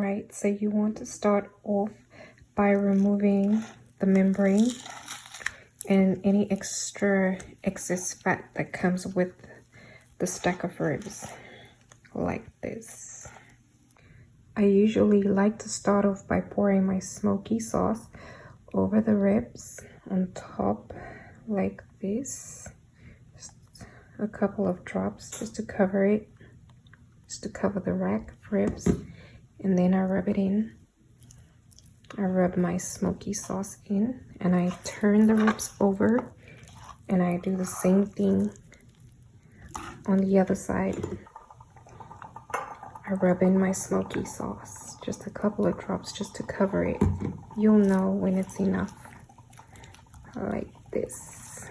Alright, so you want to start off by removing the membrane and any excess fat that comes with the stack of ribs, like this. I usually like to start off by pouring my smoky sauce over the ribs on top, like this. Just a couple of drops just to cover it, just to cover the rack of ribs. And then I rub it in. I rub my smoky sauce in and I turn the ribs over and I do the same thing on the other side. I rub in my smoky sauce, just a couple of drops just to cover it. You'll know when it's enough, like this.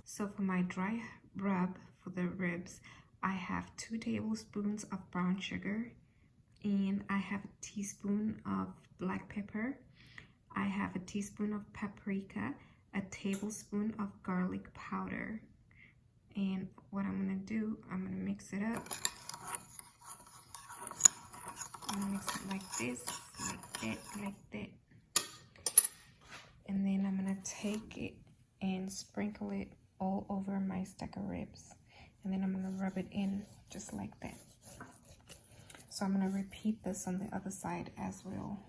So for my dry rub for the ribs, I have 2 tablespoons of brown sugar, and I have a teaspoon of black pepper. I have a teaspoon of paprika, a tablespoon of garlic powder. And what I'm gonna do, I'm gonna mix it up. I'm gonna mix it like this, like that, like that. And then I'm gonna take it and sprinkle it all over my stack of ribs. And then I'm gonna rub it in just like that. So I'm gonna repeat this on the other side as well.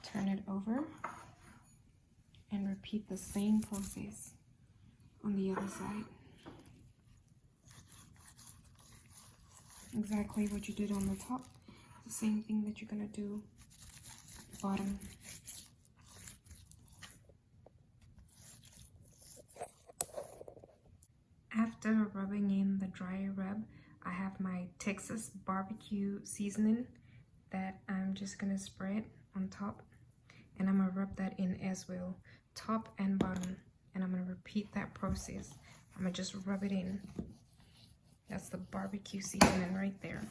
Turn it over and repeat the same process on the other side. Exactly what you did on the top, the same thing that you're gonna do bottom. After rubbing in the dry rub, I have my Texas barbecue seasoning that I'm just gonna spread on top, and I'm gonna rub that in as well, top and bottom, and I'm gonna repeat that process. I'm gonna just rub it in. That's the barbecue seasoning right there.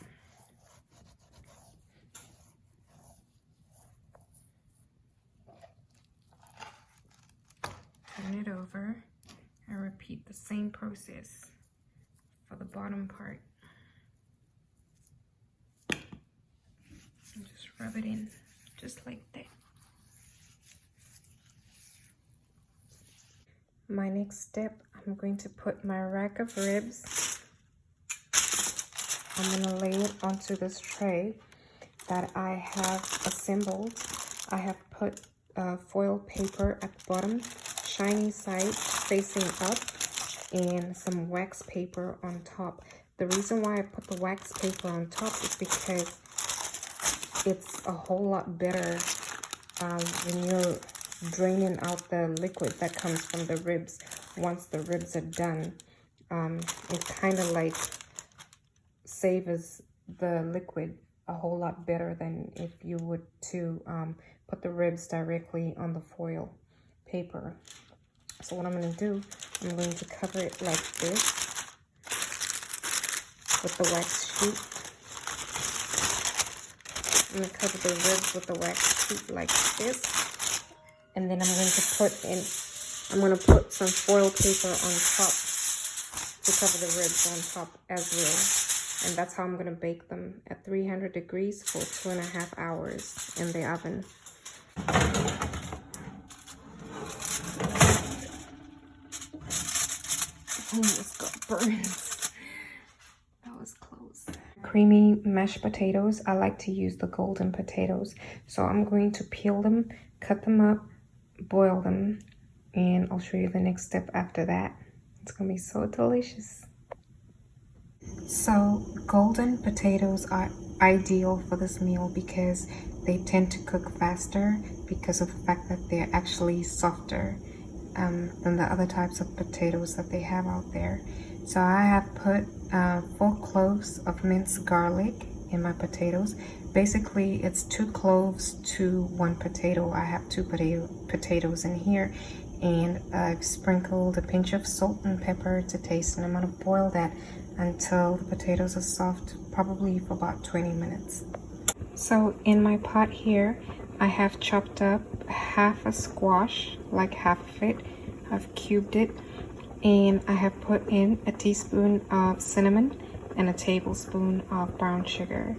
Turn it over and repeat the same process for the bottom part. And just rub it in just like that. My next step, I'm going to put my rack of ribs. I'm going to lay it onto this tray that I have assembled. I have put foil paper at the bottom, shiny side facing up, and some wax paper on top. The reason why I put the wax paper on top is because it's a whole lot better when you're draining out the liquid that comes from the ribs. Once the ribs are done, it kind of like savors the liquid a whole lot better than if you would to put the ribs directly on the foil paper. So what I'm going to do, I'm going to cover it like this with the wax sheet. I'm going to cover the ribs with the wax sheet like this. And then I'm going to put some foil paper on top to cover the ribs on top as well. And that's how I'm going to bake them at 300 degrees for 2.5 hours in the oven. Almost got burned. That was close. Creamy mashed potatoes. I like to use the golden potatoes. So I'm going to peel them, cut them up, boil them, and I'll show you the next step after that. It's going to be so delicious. So golden potatoes are ideal for this meal because they tend to cook faster because of the fact that they're actually softer than the other types of potatoes that they have out there. So I have put 4 cloves of minced garlic in my potatoes. Basically, it's 2 cloves to 1 potato. I have 2 potatoes in here, and I've sprinkled a pinch of salt and pepper to taste, and I'm going to boil that until the potatoes are soft, probably for about 20 minutes. So in my pot here, I have chopped up half a squash, like half of it. I've cubed it, and I have put in a teaspoon of cinnamon and a tablespoon of brown sugar.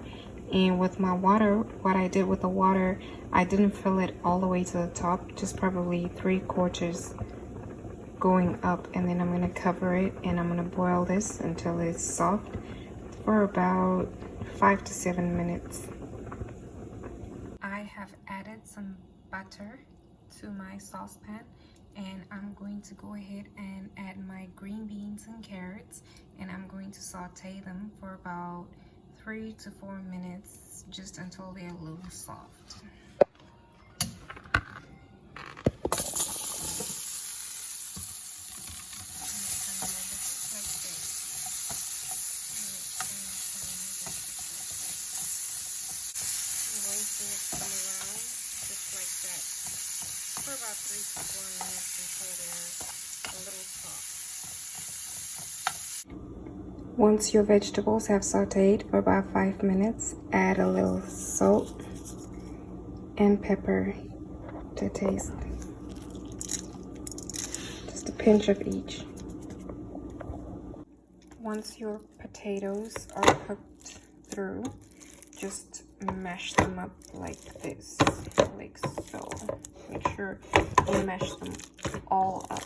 And with my water, what I did with the water, I didn't fill it all the way to the top, just probably 3/4 going up, and then I'm gonna cover it and I'm gonna boil this until it's soft for about 5 to 7 minutes. I have added some butter to my saucepan, and I'm going to go ahead and add my green beans and carrots, and I'm going to saute them for about 3 to 4 minutes, just until they're a little soft. For about 3 to 4 minutes until they're a little soft. Once your vegetables have sauteed for about 5 minutes, add a little salt and pepper to taste. Just a pinch of each. Once your potatoes are cooked through, just mash them up like this, like so. Make sure you mash them all up.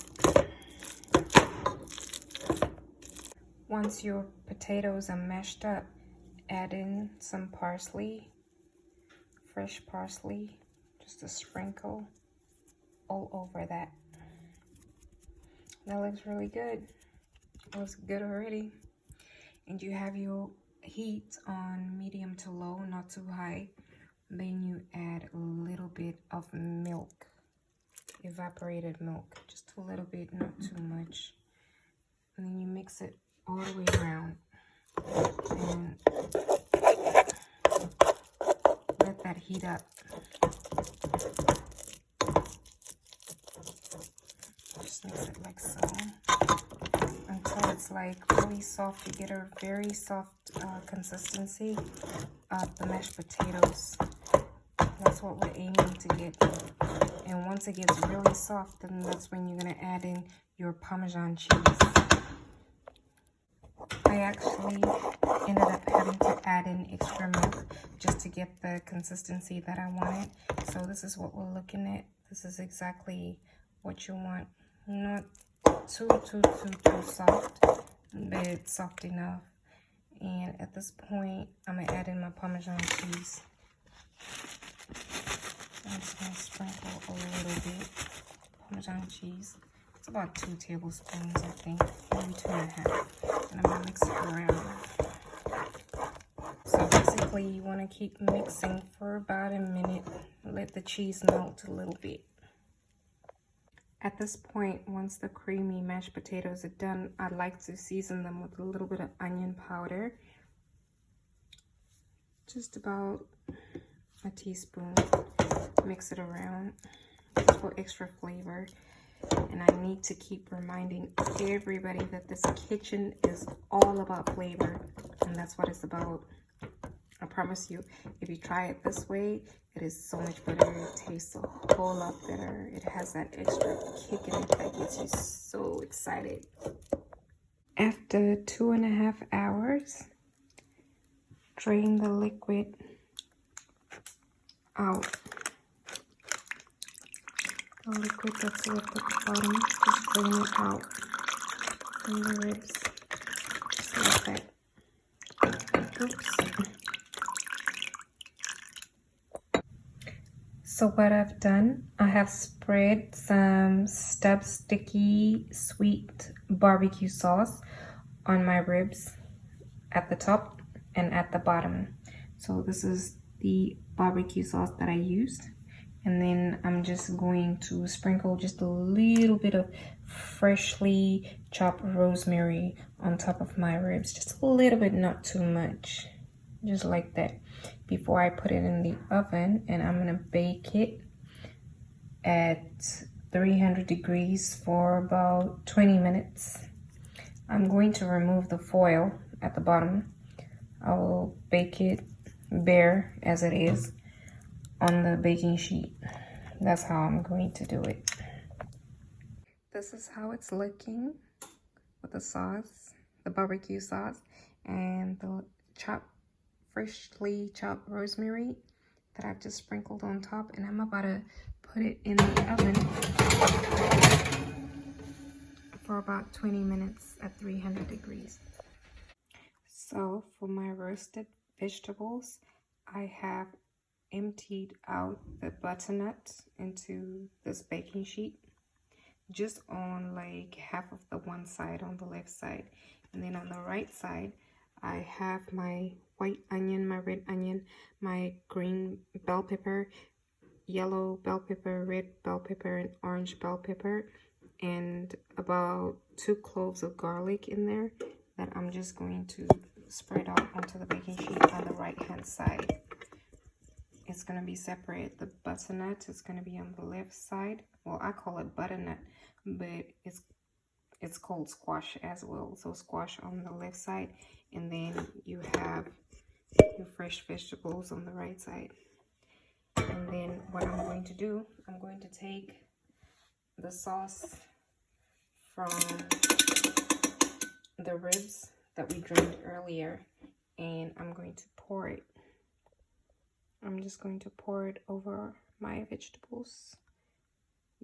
Once your potatoes are mashed up, add in some parsley, fresh parsley, just a sprinkle all over that. That looks really good. It looks good already. And you have your heat on medium to low, not too high. Then you add a little bit of milk, evaporated milk, just a little bit, not too much. And then you mix it all the way around and let that heat up. Just mix it like so until it's like really soft. You get a very soft consistency of the mashed potatoes. That's what we're aiming to get. And once it gets really soft, then that's when you're gonna add in your Parmesan cheese. I actually ended up having to add in extra milk just to get the consistency that I wanted. So this is what we're looking at. This is exactly what you want. Not too soft, but it's soft enough. And at this point, I'm gonna add in my Parmesan cheese. I'm just gonna sprinkle a little bit Parmesan cheese. It's about 2 tablespoons, I think, maybe 2.5. And I'm gonna mix it around. So basically, you want to keep mixing for about a minute. Let the cheese melt a little bit. At this point, once the creamy mashed potatoes are done, I'd like to season them with a little bit of onion powder. Just about a teaspoon. Mix it around just for extra flavor. And I need to keep reminding everybody that this kitchen is all about flavor, and that's what it's about. I promise you, if you try it this way, it is so much better. It tastes a whole lot better. It has that extra kick in it that gets you so excited. After 2.5 hours, drain the liquid out. The liquid that's left at the bottom, just drain it out from the ribs, just like that. Oops. So what I've done, I have spread some Stubbs sticky sweet barbecue sauce on my ribs at the top and at the bottom. So this is the barbecue sauce that I used. And then I'm just going to sprinkle just a little bit of freshly chopped rosemary on top of my ribs. Just a little bit, not too much. Just like that. Before I put it in the oven, and I'm gonna bake it at 300 degrees for about 20 minutes. I'm going to remove the foil at the bottom. I will bake it bare as it is. on the baking sheet. That's how I'm going to do it. This is how it's looking with the sauce, the barbecue sauce, and the freshly chopped rosemary that I've just sprinkled on top. And I'm about to put it in the oven for about 20 minutes at 300 degrees. So for my roasted vegetables, I have emptied out the butternut into this baking sheet, just on like half of the one side on the left side. And then on the right side, I have my white onion, my red onion, my green bell pepper, yellow bell pepper, red bell pepper, and orange bell pepper, and about 2 cloves of garlic in there that I'm just going to spread out onto the baking sheet on the right hand side. It's going to be separate. The butternut is going to be on the left side. Well, I call it butternut, but it's called squash as well. So squash on the left side, and then you have your fresh vegetables on the right side. And then what I'm going to do, I'm going to take the sauce from the ribs that we drained earlier, and I'm going to pour it. I'm just going to pour it over my vegetables,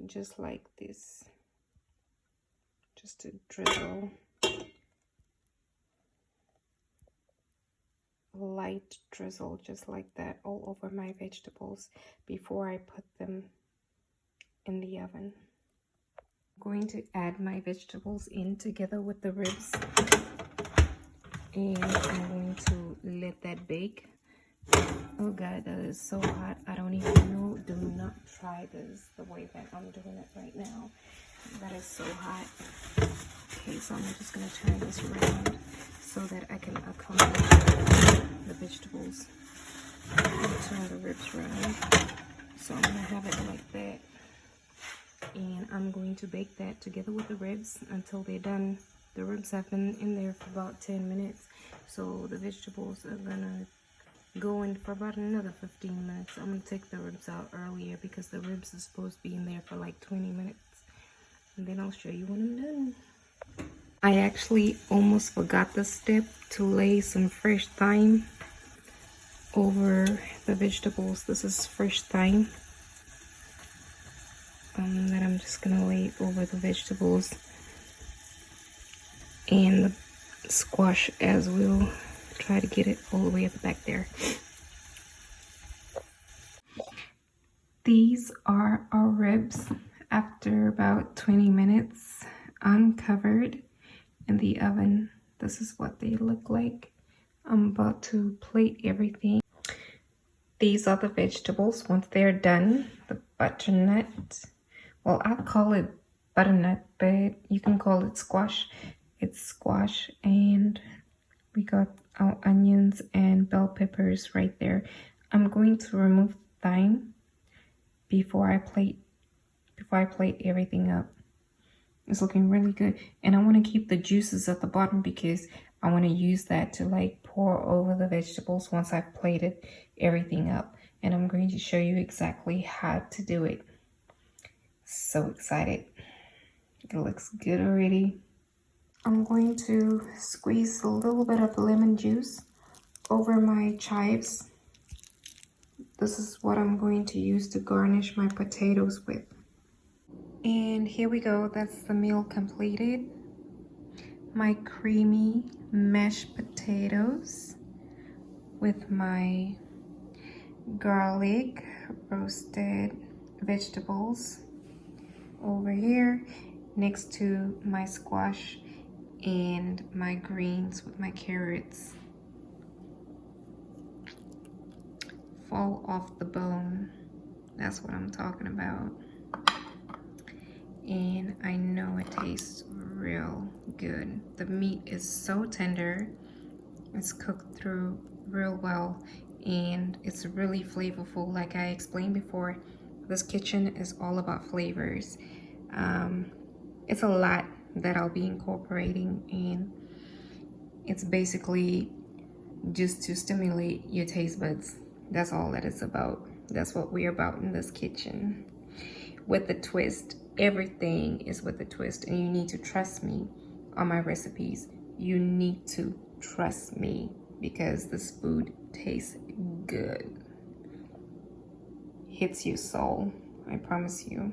just like this. Just to drizzle. Light drizzle, just like that, all over my vegetables before I put them in the oven. I'm going to add my vegetables in together with the ribs, and I'm going to let that bake. Oh god, that is so hot. I don't even know. Do not try this the way that I'm doing it right now. That is so hot. Okay, so I'm just gonna turn this around so that I can accommodate the vegetables. I'm gonna turn the ribs around. So I'm gonna have it like that. And I'm going to bake that together with the ribs until they're done. The ribs have been in there for about 10 minutes. So the vegetables are gonna go in for about another 15 minutes. I'm gonna take the ribs out earlier because the ribs are supposed to be in there for like 20 minutes. And then I'll show you when I'm done. I actually almost forgot the step to lay some fresh thyme over the vegetables. This is fresh thyme that I'm just gonna lay over the vegetables and the squash as well. Try to get it all the way at the back there. These are our ribs after about 20 minutes uncovered in the oven. This is what they look like. I'm about to plate everything. These are the vegetables once they're done. The butternut, well, I call it butternut, but you can call it squash. It's squash, and we got our onions and bell peppers right there. I'm going to remove the thyme before I plate everything up. It's looking really good, and I want to keep the juices at the bottom because I want to use that to like pour over the vegetables once I've plated everything up. And I'm going to show you exactly how to do it. So excited. It looks good already. I'm going to squeeze a little bit of lemon juice over my chives. This is what I'm going to use to garnish my potatoes with. And here we go. That's the meal completed. My creamy mashed potatoes with my garlic roasted vegetables over here next to my squash and my greens with my carrots. Fall off the bone. That's what I'm talking about. And I know it tastes real good. The meat is so tender. It's cooked through real well, and it's really flavorful. Like I explained before, this kitchen is all about flavors. It's a lot that I'll be incorporating, and it's basically just to stimulate your taste buds. That's all that it's about. That's what we're about in this kitchen. With the twist. Everything is with a twist, and you need to trust me on my recipes. You need to trust me because this food tastes good. Hits your soul, I promise you.